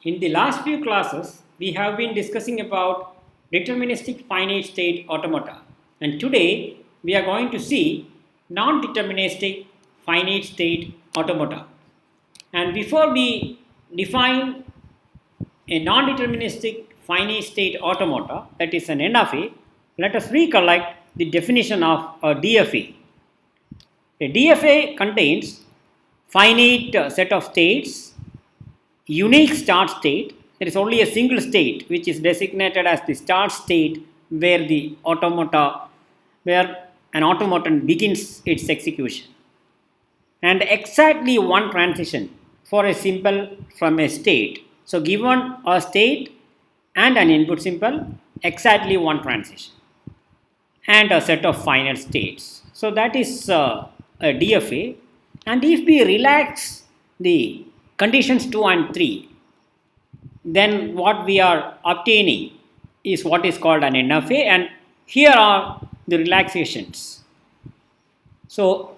In the last few classes, we have been discussing about deterministic finite state automata, and today we are going to see non-deterministic finite state automata. And before we define a non-deterministic finite state automata, that is an NFA, let us recollect the definition of a DFA. A DFA contains finite set of states, unique start state. There is only a single state which is designated as the start state where an automaton begins its execution, and exactly one transition for a symbol from a state. So given a state and an input symbol, exactly one transition and a set of final states. So that is a DFA. And if we relax the conditions 2 and 3, then what we are obtaining is what is called an NFA, and here are the relaxations. So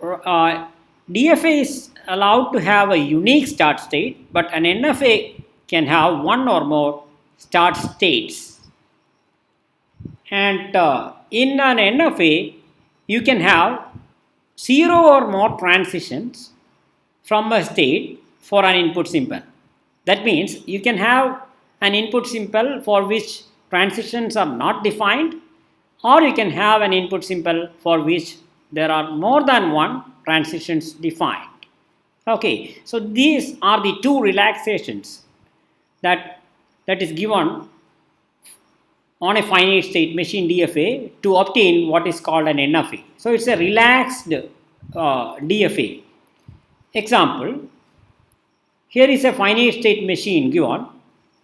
DFA is allowed to have a unique start state, but an NFA can have one or more start states. And in an NFA, you can have 0 or more transitions from a state for an input symbol. That means you can have an input symbol for which transitions are not defined, or you can have an input symbol for which there are more than one transitions defined. Okay, so these are the two relaxations that is given on a finite state machine DFA to obtain what is called an NFA. So it's a relaxed DFA. Example, here is a finite state machine given,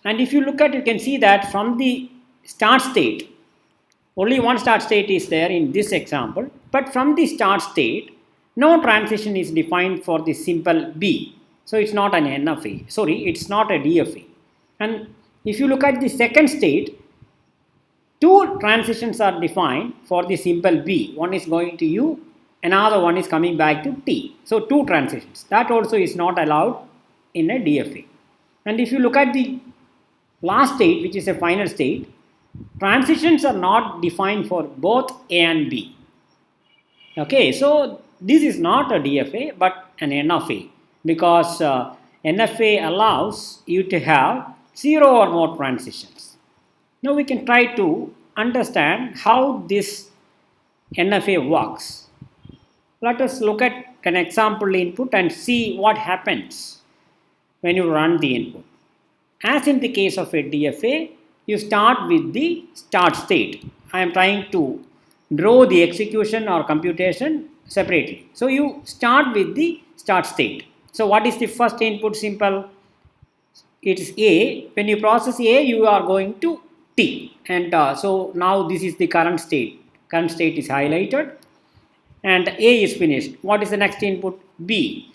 and if you look at it, you can see that from the start state, only one start state is there in this example, but from the start state, no transition is defined for the symbol B. So it's not an NFA, sorry, it's not a DFA. And if you look at the second state, two transitions are defined for the symbol B. One is going to U, another one is coming back to T. So two transitions. That also is not allowed in a DFA. And if you look at the last state, which is a final state, transitions are not defined for both A and B. Okay, so this is not a DFA but an NFA, because NFA allows you to have 0 or more transitions. Now we can try to understand how this NFA works. Let us look at an example input and see what happens when you run the input. As in the case of a DFA, you start with the start state. I am trying to draw the execution or computation separately. So you start with the start state. So what is the first input symbol? It is A. When you process A, you are going to T, and so now this is the current state. Current state is highlighted and A is finished. What is the next input? B.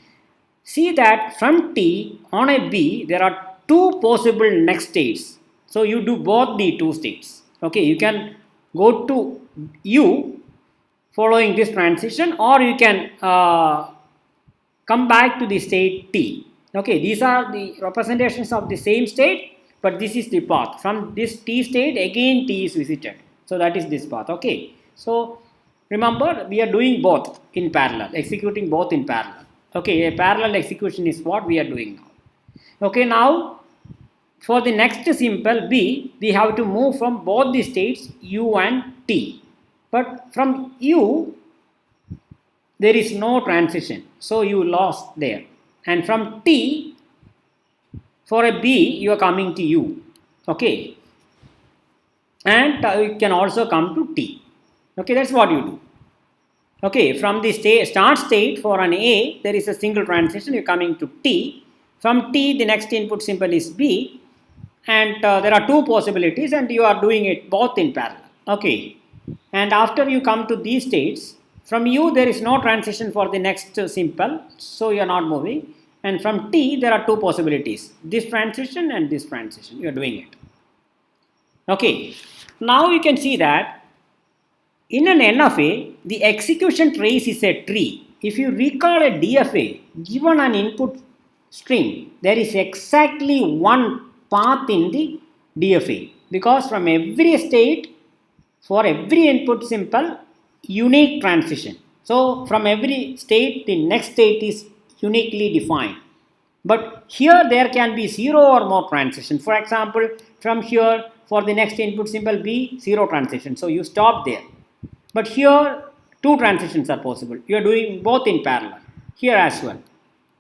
See that from T on a B there are two possible next states. So you do both the two states. Okay, you can go to U following this transition, or you can come back to the state T. Okay, these are the representations of the same state, but this is the path. From this T state, again T is visited. So that is this path. Okay, so remember, we are doing both in parallel, executing both in parallel. Okay, a parallel execution is what we are doing now. Okay, now for the next symbol B, we have to move from both the states U and T. But from U, there is no transition, so you lost there. And from T, for a B, you are coming to U. Okay, and you can also come to T. Okay, that's what you do. Okay, from the start state for an A, there is a single transition, you are coming to T. From T, the next input symbol is B, and there are two possibilities, and you are doing it both in parallel. Okay, and after you come to these states, from U there is no transition for the next symbol, so you are not moving, and from T there are two possibilities, this transition and this transition, you are doing it. Okay, now you can see that in an NFA, the execution trace is a tree. If you recall a DFA, given an input string, there is exactly one path in the DFA, because from every state, for every input symbol, unique transition. So from every state, the next state is uniquely defined. But here there can be 0 or more transition. For example, from here for the next input symbol B, 0 transition. So you stop there. But here 2 transitions are possible. You are doing both in parallel. Here as well.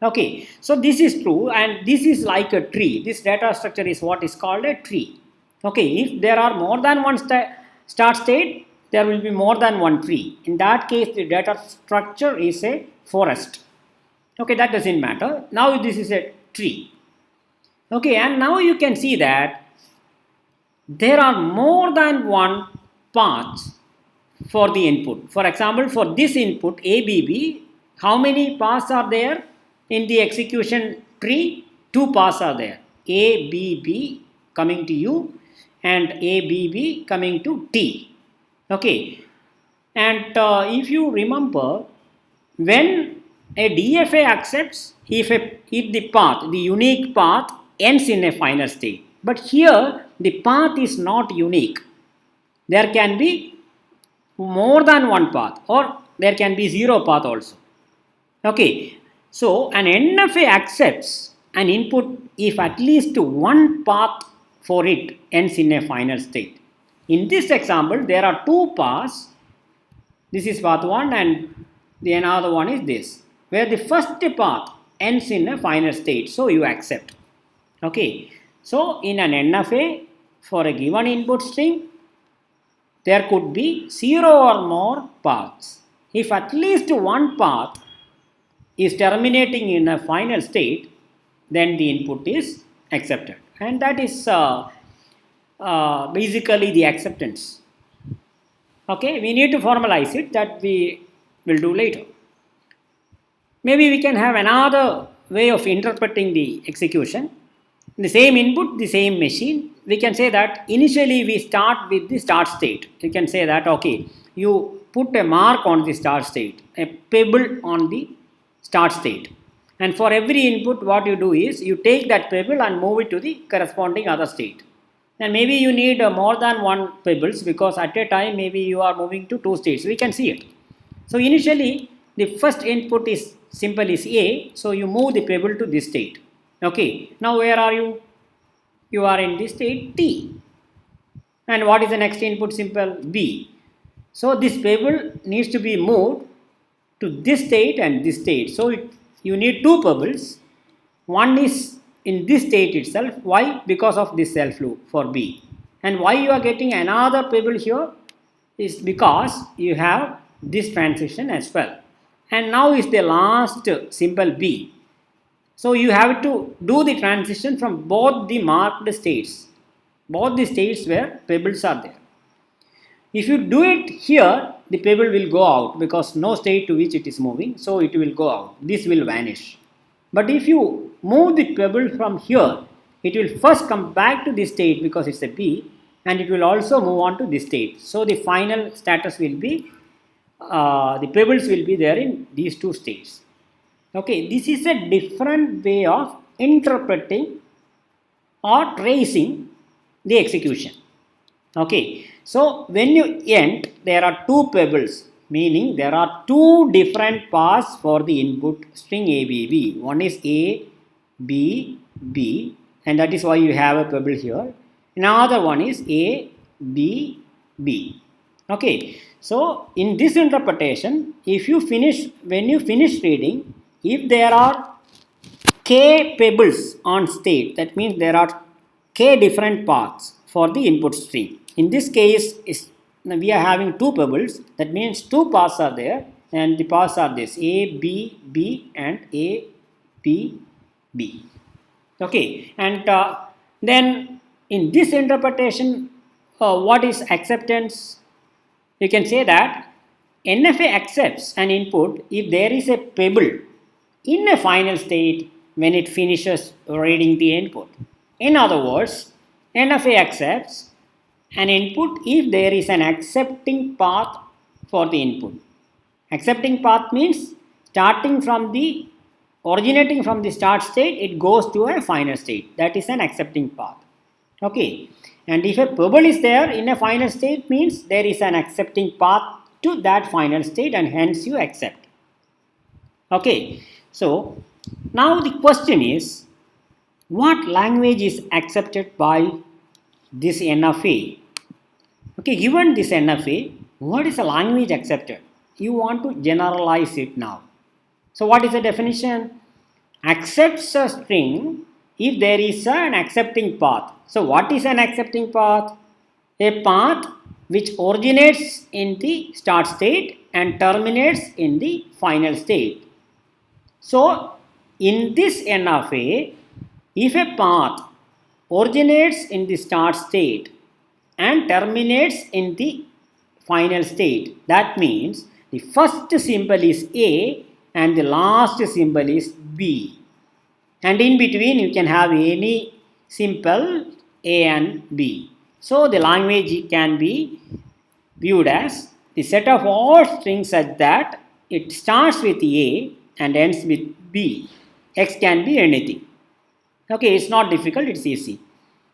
Okay, so this is true, and this is like a tree. This data structure is what is called a tree. Okay, if there are more than one start state, there will be more than one tree. In that case, the data structure is a forest. Okay, that doesn't matter. Now this is a tree. Okay, and now you can see that there are more than one paths for the input. For example, for this input ABB, how many paths are there in the execution tree? 2 paths are there. ABB coming to U and ABB coming to T. Okay, and if you remember, when a DFA accepts if the path, the unique path, ends in a final state. But here the path is not unique. There can be more than one path, or there can be 0 path also. Okay, so an NFA accepts an input if at least one path for it ends in a final state. In this example, there are 2 paths. This is path 1 and the another one is this, where the first path ends in a final state, so you accept. Okay, so in an NFA, for a given input string, there could be 0 or more paths. If at least one path is terminating in a final state, then the input is accepted, and that is basically the acceptance. Okay, we need to formalize it, that we will do later. Maybe we can have another way of interpreting the execution. The same input, the same machine. We can say that initially we start with the start state. You can say that, okay, you put a mark on the start state, a pebble on the start state. And for every input, what you do is you take that pebble and move it to the corresponding other state. And maybe you need more than one pebbles, because at a time maybe you are moving to 2 states. We can see it. So initially the first input is symbol is A, so you move the pebble to this state. Okay, now where are you? You are in the state T. And what is the next input symbol? B. So this pebble needs to be moved to this state and this state. So you need 2 pebbles. One is in this state itself. Why? Because of this self loop for B. And why you are getting another pebble here is because you have this transition as well. And now is the last symbol B. So you have to do the transition from both the marked states, both the states where pebbles are there. If you do it here, the pebble will go out because no state to which it is moving, so it will go out. This will vanish. But if you move the pebble from here, it will first come back to this state because it's a B, and it will also move on to this state. So the final status will be, the pebbles will be there in these 2 states. Okay, this is a different way of interpreting or tracing the execution. Okay, so when you end, there are 2 pebbles, meaning there are 2 different paths for the input string ABB. One is A, B, B, and that is why you have a pebble here. Another one is A, B, B. Okay, so in this interpretation, if you finish, when you finish reading, if there are k pebbles on state, that means there are k different paths for the input string. In this case, we are having 2 pebbles, that means 2 paths are there, and the paths are this A, B, B, and A, B, B. Okay, and then in this interpretation, what is acceptance? You can say that NFA accepts an input if there is a pebble in a final state when it finishes reading the input. In other words, NFA accepts an input if there is an accepting path for the input. Accepting path means originating from the start state, it goes to a final state. That is an accepting path. Okay, and if a pebble is there in a final state, means there is an accepting path to that final state, and hence you accept. Okay, so now the question is, what language is accepted by this NFA? Okay, given this NFA, what is a language accepted? You want to generalize it now. So what is the definition? Accepts a string if there is an accepting path. So what is an accepting path? A path which originates in the start state and terminates in the final state. So in this NFA, if a path originates in the start state and terminates in the final state, that means the first symbol is A and the last symbol is B, and in between you can have any symbol A and B. So the language can be viewed as the set of all strings such that it starts with A and ends with B. X can be anything. Okay, it's not difficult, it's easy.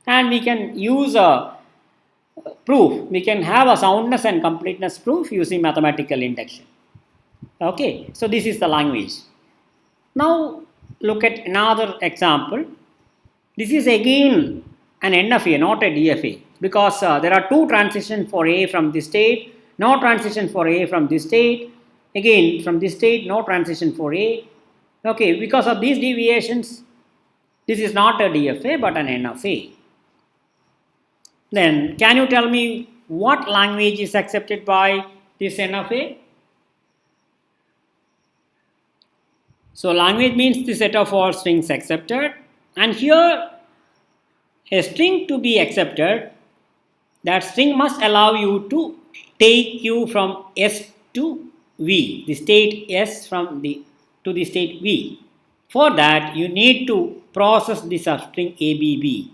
And we can use a proof. We can have a soundness and completeness proof using mathematical induction. Okay, so this is the language. Now look at another example. This is again an NFA, not a DFA, because there are two transitions for A from this state, no transition for A from this state, again from this state, no transition for A. Okay, because of these deviations, this is not a DFA but an NFA. Then can you tell me what language is accepted by this NFA? So language means the set of all strings accepted, and here a string to be accepted, that string must allow you to take you from S to V, the state S from the to the state V. For that you need to process the substring ABB,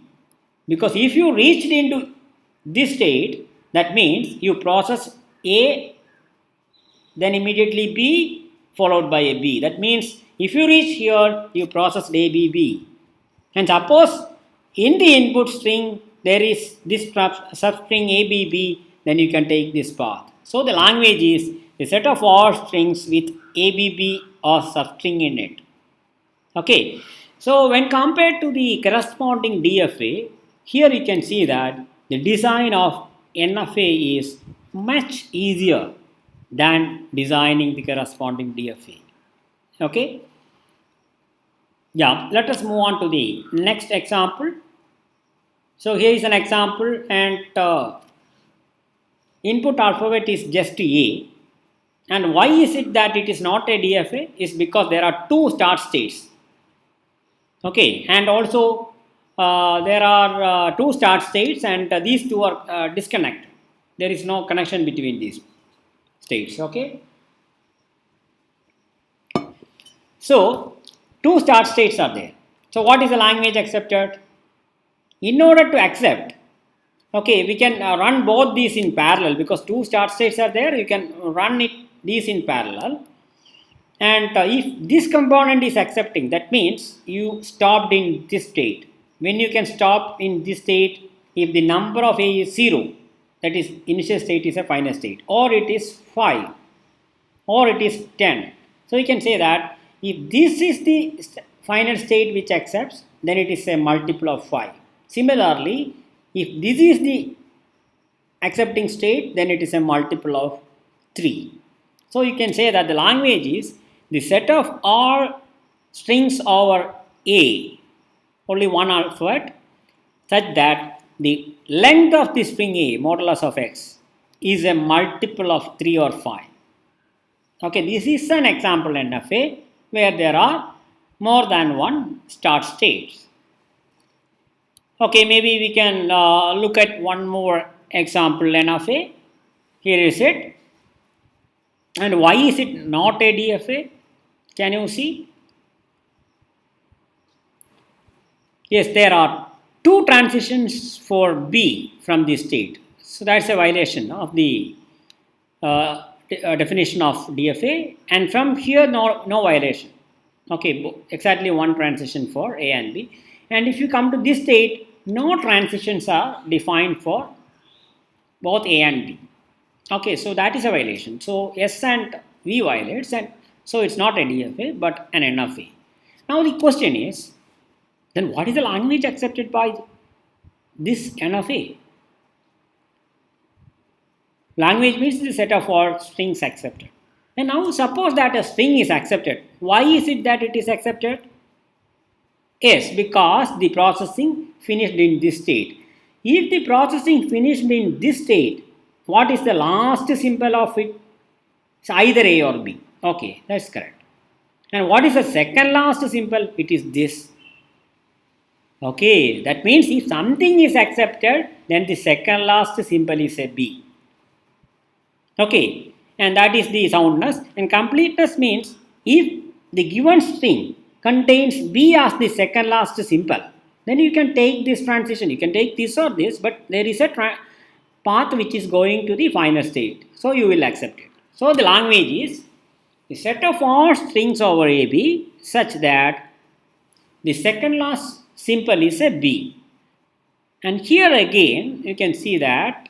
because if you reached into this state, that means you process A, then immediately B followed by a B. That means if you reach here, you process ABB. And suppose in the input string there is this substring ABB, then you can take this path. So the language is a set of all strings with ABB or substring in it. Okay, so when compared to the corresponding DFA, here you can see that the design of NFA is much easier than designing the corresponding DFA. Okay, yeah, let us move on to the next example. So here is an example, and input alphabet is just A. And why is it that it is not a DFA? Is because there are two start states. Okay, and also there are two start states, and these two are disconnected. There is no connection between these states. Okay, so two start states are there. So what is the language accepted? In order to accept, okay, we can run both these in parallel, because two start states are there. You can run these in parallel. And if this component is accepting, that means you stopped in this state. When you can stop in this state, if the number of A is 0, that is initial state is a final state, or it is 5, or it is 10. So you can say that if this is the final state which accepts, then it is a multiple of 5. Similarly, if this is the accepting state, then it is a multiple of 3. So you can say that the language is the set of all strings over A, only one alphabet, such that the length of the string A, modulus of X, is a multiple of 3 or 5. Okay, this is an example NFA where there are more than one start states. Okay, maybe we can look at one more example NFA. Here is it. And why is it not a DFA? Can you see? Yes, there are two transitions for B from this state. So that's a violation of the definition of DFA. And from here, no violation. Okay, exactly one transition for A and B. And if you come to this state, no transitions are defined for both A and B. Okay, so that is a violation. So S and V violates, and so it's not a DFA but an NFA. Now the question is, then what is the language accepted by this NFA? Language means the set of all strings accepted. And now suppose that a string is accepted. Why is it that it is accepted? Yes, because the processing finished in this state. If the processing finished in this state, what is the last symbol of it? It's either A or B. Okay, that's correct. And what is the second last symbol? It is this. Okay, that means if something is accepted, then the second last symbol is a B. Okay, and that is the soundness. And completeness means if the given string contains B as the second last symbol, then you can take this transition. You can take this or this, but there is a path which is going to the final state. So you will accept it. So the language is the set of all strings over AB such that the second last symbol is a B. And here again you can see that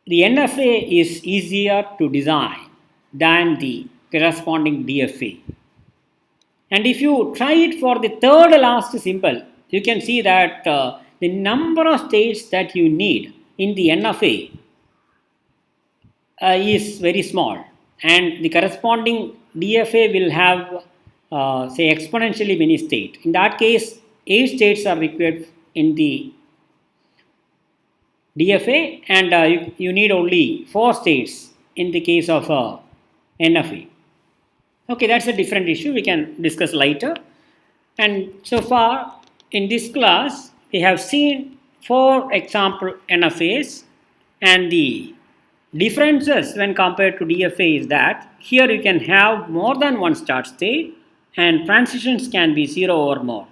the NFA is easier to design than the corresponding DFA. And if you try it for the third last symbol, you can see that the number of states that you need in the NFA is very small, and the corresponding DFA will have say exponentially many states. In that case, 8 states are required in the DFA, and you need only 4 states in the case of NFA. Okay, that's a different issue we can discuss later. And so far in this class, we have seen 4 example NFAs, and the differences when compared to DFA is that here you can have more than one start state and transitions can be 0 or more.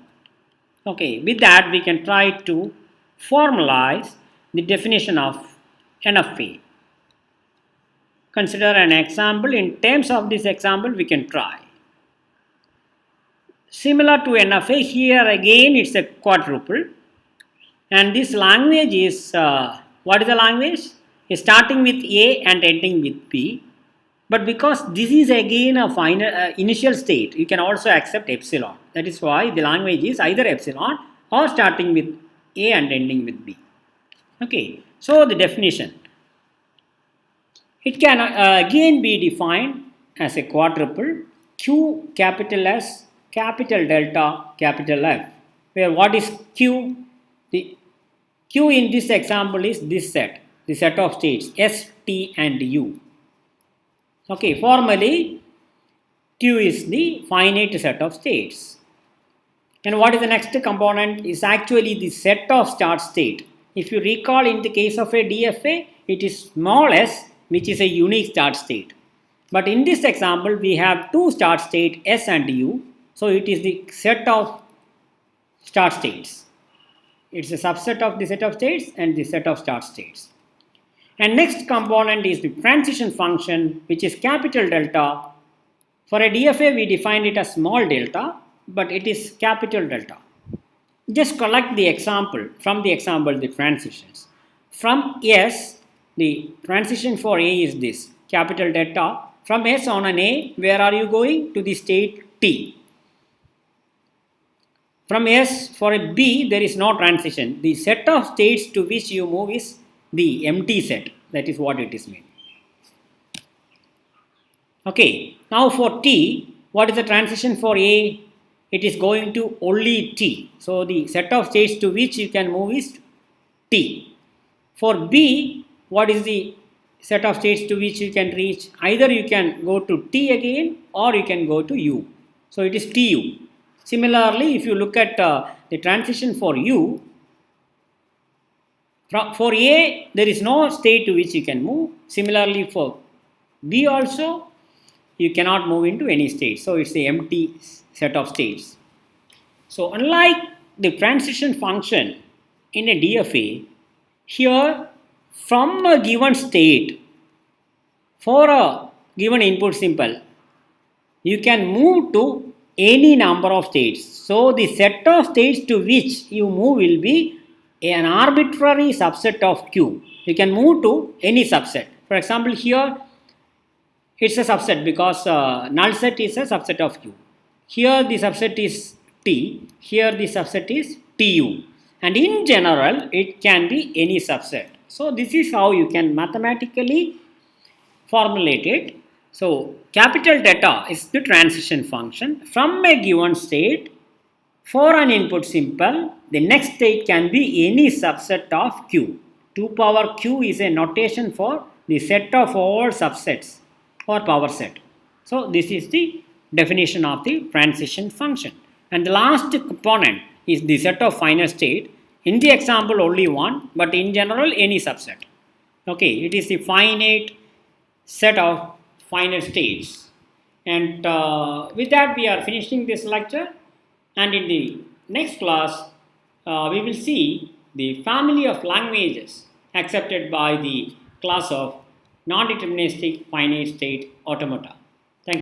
Okay, with that we can try to formalize the definition of NFA. Consider an example. In terms of this example, we can try. Similar to NFA, here again it's a quadruple, and this language is what is the language? It's starting with A and ending with B. But because this is again a final initial state, you can also accept epsilon. That is why the language is either epsilon or starting with A and ending with B. Okay, so the definition. It can again be defined as a quadruple Q capital S capital delta capital F, where what is Q? The Q in this example is this set, the set of states S, T and U. Okay, formally Q is the finite set of states. And what is the next component? Is actually the set of start state. If you recall, in the case of a DFA, it is small s, which is a unique start state. But in this example, we have 2 start states S and U. So it is the set of start states. It's a subset of the set of states and the set of start states. And next component is the transition function, which is capital delta. For a DFA, we define it as small delta, but it is capital delta. Just collect the example, from the example, the transitions. From S, the transition for A is this, capital delta. From S on an A, where are you going? To the state T. From S for a B, there is no transition. The set of states to which you move is the empty set. That is what it is meant. Okay, now for T, what is the transition for A? It is going to only T. So the set of states to which you can move is T. For B, what is the set of states to which you can reach? Either you can go to T again or you can go to U. So it is TU. Similarly, if you look at the transition for U, for A, there is no state to which you can move. Similarly, for B also, you cannot move into any state. So it's the empty set of states. So unlike the transition function in a DFA, here from a given state for a given input symbol, you can move to any number of states. So the set of states to which you move will be an arbitrary subset of Q. You can move to any subset. For example, here it's a subset because null set is a subset of Q. Here the subset is T, here the subset is Tu, and in general it can be any subset. So this is how you can mathematically formulate it. So capital theta is the transition function from a given state for an input simple. The next state can be any subset of Q. 2 power Q is a notation for the set of all subsets or power set. So this is the definition of the transition function. And the last component is the set of finite state. In the example only one, but in general any subset. Okay, it is the finite set of finite states. And with that we are finishing this lecture, and in the next class we will see the family of languages accepted by the class of non-deterministic finite state automata.